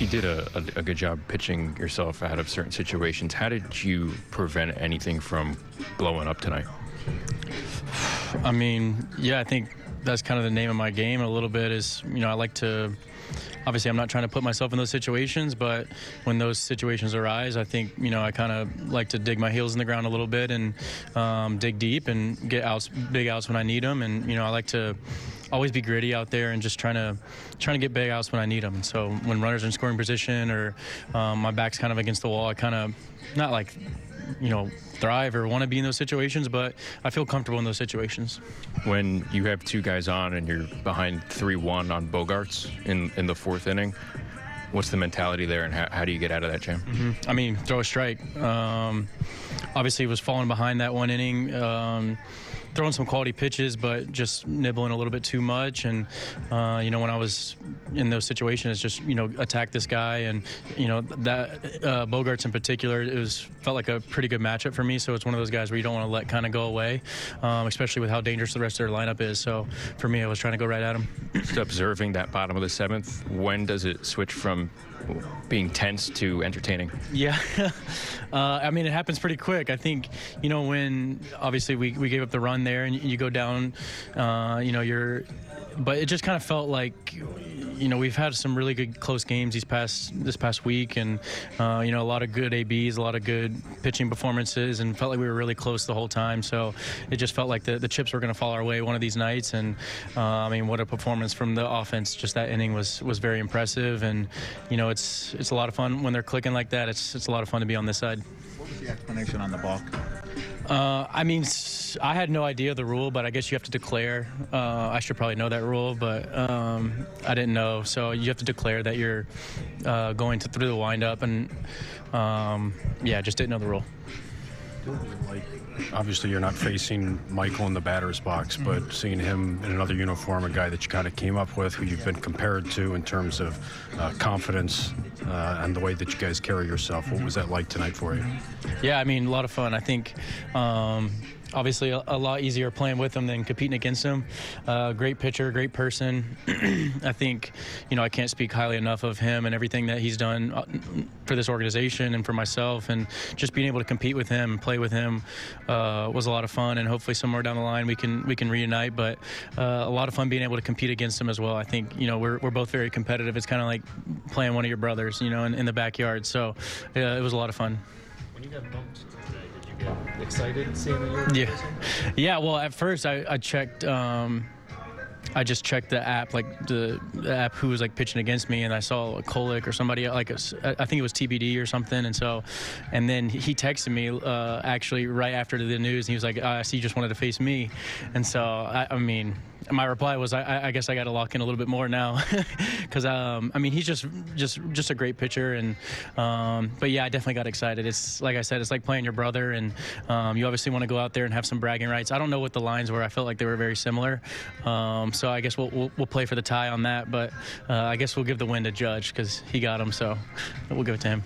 You did a good job pitching yourself out of certain situations. How did you prevent anything from blowing up tonight? I mean, yeah, I think that's kind of the name of my game a little bit is, I like to, obviously I'm not trying to put myself in those situations, but when those situations arise, I think, I kind of like to dig my heels in the ground a little bit and dig deep and get outs, big outs when I need them. And, I like to always be gritty out there and just trying to get big outs when I need them. And so when runners are in scoring position or my back's kind of against the wall, I kind of, not like, thrive or want to be in those situations, but I feel comfortable in those situations. When you have two guys on and you're behind 3-1 on Bogaerts in the fourth inning, what's the mentality there, and how do you get out of that, Jim? I mean, throw a strike. Obviously, was falling behind that one inning. Throwing some quality pitches, but just nibbling a little bit too much. And, when I was in those situations, just, attack this guy. And, that Bogaerts in particular, felt like a pretty good matchup for me. So it's one of those guys where you don't want to let kind of go away, especially with how dangerous the rest of their lineup is. So for me, I was trying to go right at him. Just observing that bottom of the seventh, when does it switch from being tense to entertaining? Yeah. I mean, it happens pretty quick. I think, when obviously we gave up the run there and you go down, but it just kind of felt like, we've had some really good close games this past week, and a lot of good ABs, a lot of good pitching performances, and felt like we were really close the whole time. So it just felt like the chips were going to fall our way one of these nights. And what a performance from the offense! Just that inning was very impressive, and it's a lot of fun when they're clicking like that. It's a lot of fun to be on this side. What was the explanation on the balk? I had no idea the rule, but I guess you have to declare. I should probably know that rule, but I didn't know. So you have to declare that you're going through the windup, and just didn't know the rule. Obviously, you're not facing Michael in the batter's box, but seeing him in another uniform, a guy that you kind of came up with, who you've been compared to in terms of confidence and the way that you guys carry yourself. What was that like tonight for you? Yeah, I mean, a lot of fun. I think obviously a lot easier playing with him than competing against him. Great pitcher, great person. I think, I can't speak highly enough of him and everything that he's done for this organization and for myself, and just being able to compete with him and play with him was a lot of fun, and hopefully somewhere down the line we can reunite, but a lot of fun being able to compete against him as well. I think, we're both very competitive. It's kind of like playing one of your brothers, in the backyard. So it was a lot of fun. When you got bumped today, did you get excited seeing that you were Yeah, well, at first I checked I just checked the app, like the app who was like pitching against me, and I saw a Kolick or somebody I think it was TBD or something, and then he texted me actually right after the news, and he was like, I see you just wanted to face me, and so I mean, my reply was, I guess I got to lock in a little bit more now, because he's just a great pitcher, and but yeah, I definitely got excited. It's like I said, it's like playing your brother, and you obviously want to go out there and have some bragging rights. I don't know what the lines were. I felt like they were very similar, so I guess we'll play for the tie on that, but I guess we'll give the win to Judge because he got him, so we'll give it to him.